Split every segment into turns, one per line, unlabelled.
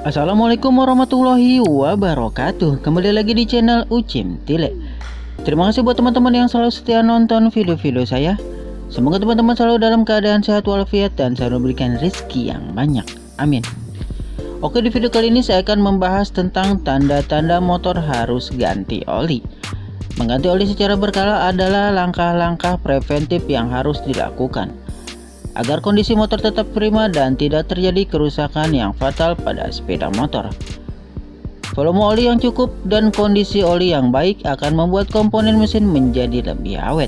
Assalamualaikum warahmatullahi wabarakatuh. Kembali lagi di channel Ucim Tile. Terima kasih buat teman-teman yang selalu setia nonton video-video saya. Semoga teman-teman selalu dalam keadaan sehat walafiat dan selalu memberikan rezeki yang banyak. Amin. Oke, di video kali ini saya akan membahas tentang tanda-tanda motor harus ganti oli. Mengganti oli secara berkala adalah langkah-langkah preventif yang harus dilakukan agar kondisi motor tetap prima dan tidak terjadi kerusakan yang fatal pada sepeda motor. Volume oli yang cukup dan kondisi oli yang baik akan membuat komponen mesin menjadi lebih awet.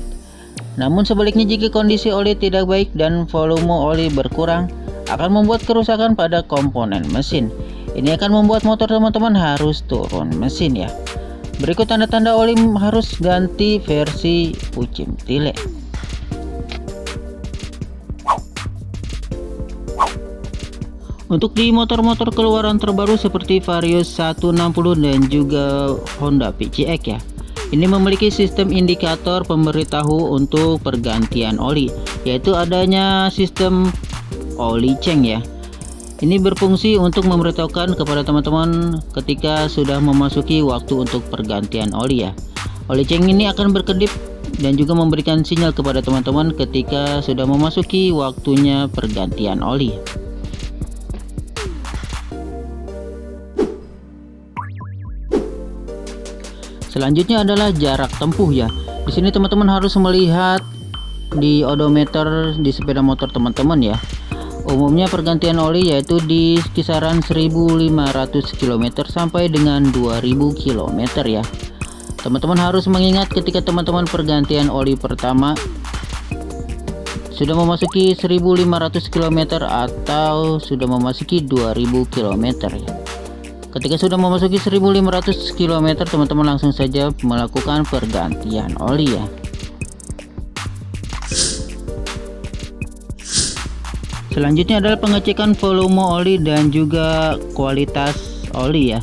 Namun sebaliknya, jika kondisi oli tidak baik dan volume oli berkurang, akan membuat kerusakan pada komponen mesin. Ini akan membuat motor teman-teman harus turun mesin ya. Berikut tanda-tanda oli harus ganti versi Ucim Tile. Untuk di motor-motor keluaran terbaru seperti Vario 160 dan juga Honda PCX ya, ini memiliki sistem indikator pemberitahu untuk pergantian oli, yaitu adanya sistem oli ceng ya. Ini berfungsi untuk memberitahukan kepada teman-teman ketika sudah memasuki waktu untuk pergantian oli ya. Oli ceng ini akan berkedip dan juga memberikan sinyal kepada teman-teman ketika sudah memasuki waktunya pergantian oli. Selanjutnya adalah jarak tempuh ya. Di sini teman-teman harus melihat di odometer di sepeda motor teman-teman ya. Umumnya pergantian oli yaitu di kisaran 1500 km sampai dengan 2000 km ya. Teman-teman harus mengingat ketika teman-teman pergantian oli pertama sudah memasuki 1500 km atau sudah memasuki 2000 km ya. Ketika sudah memasuki 1500 km, teman-teman langsung saja melakukan pergantian oli ya. Selanjutnya adalah pengecekan volume oli dan juga kualitas oli ya.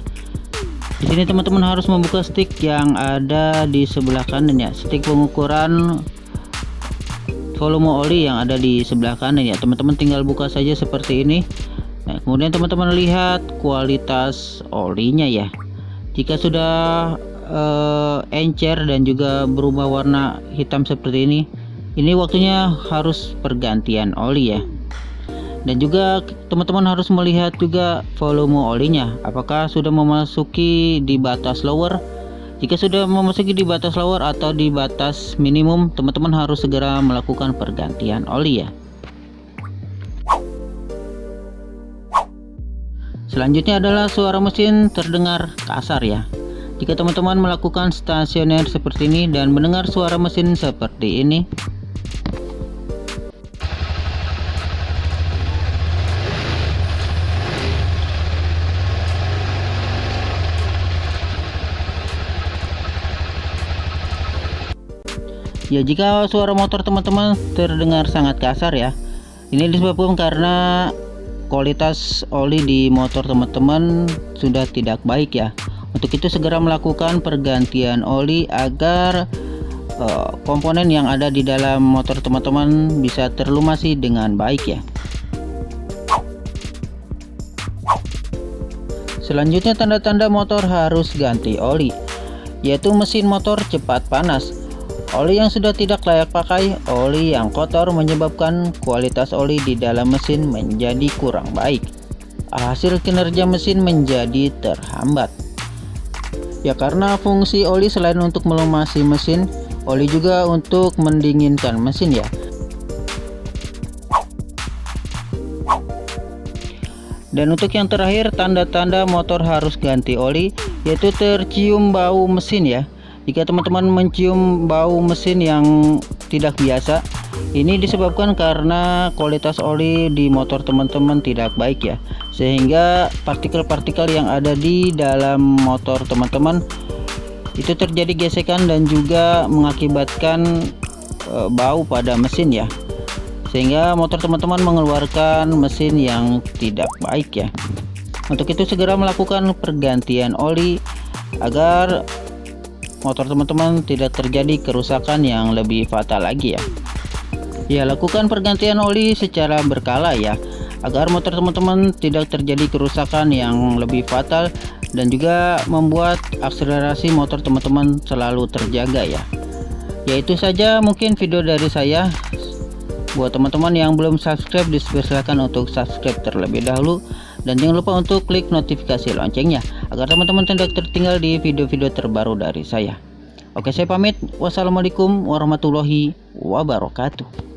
Di sini teman-teman harus membuka stick yang ada di sebelah kanan ya. Stick pengukuran volume oli yang ada di sebelah kanan ya. Teman-teman tinggal buka saja seperti ini. Nah, kemudian teman-teman lihat kualitas olinya ya. Jika sudah encer dan juga berubah warna hitam seperti ini waktunya harus pergantian oli ya. Dan juga teman-teman harus melihat juga volume olinya, apakah sudah memasuki di batas lower. Jika sudah memasuki di batas lower atau di batas minimum, teman-teman harus segera melakukan pergantian oli ya. Selanjutnya adalah suara mesin terdengar kasar ya. Jika teman-teman melakukan stasioner seperti ini dan mendengar suara mesin seperti ini, ya, jika suara motor teman-teman terdengar sangat kasar ya, ini disebabkan karena kualitas oli di motor teman-teman sudah tidak baik ya. Untuk itu segera melakukan pergantian oli agar komponen yang ada di dalam motor teman-teman bisa terlumasi dengan baik ya. Selanjutnya tanda-tanda motor harus ganti oli, yaitu mesin motor cepat panas, oli yang sudah tidak layak pakai, oli yang kotor menyebabkan kualitas oli di dalam mesin menjadi kurang baik. Hasil kinerja mesin menjadi terhambat. Ya, karena fungsi oli selain untuk melumasi mesin, oli juga untuk mendinginkan mesin ya. Dan untuk yang terakhir, tanda-tanda motor harus ganti oli, yaitu tercium bau mesin ya. Jika teman-teman mencium bau mesin yang tidak biasa, ini disebabkan karena kualitas oli di motor teman-teman tidak baik ya, sehingga partikel-partikel yang ada di dalam motor teman-teman itu terjadi gesekan dan juga mengakibatkan bau pada mesin ya, sehingga motor teman-teman mengeluarkan mesin yang tidak baik ya. Untuk itu segera melakukan pergantian oli agar motor teman-teman tidak terjadi kerusakan yang lebih fatal lagi ya. Ya, lakukan pergantian oli secara berkala ya, agar motor teman-teman tidak terjadi kerusakan yang lebih fatal dan juga membuat akselerasi motor teman-teman selalu terjaga ya. Itu saja mungkin video dari saya. Buat teman-teman yang belum subscribe, dipersilakan untuk subscribe terlebih dahulu, dan jangan lupa untuk klik notifikasi loncengnya agar teman-teman tidak tertinggal di video-video terbaru dari saya. Oke, saya pamit. Wassalamualaikum warahmatullahi wabarakatuh.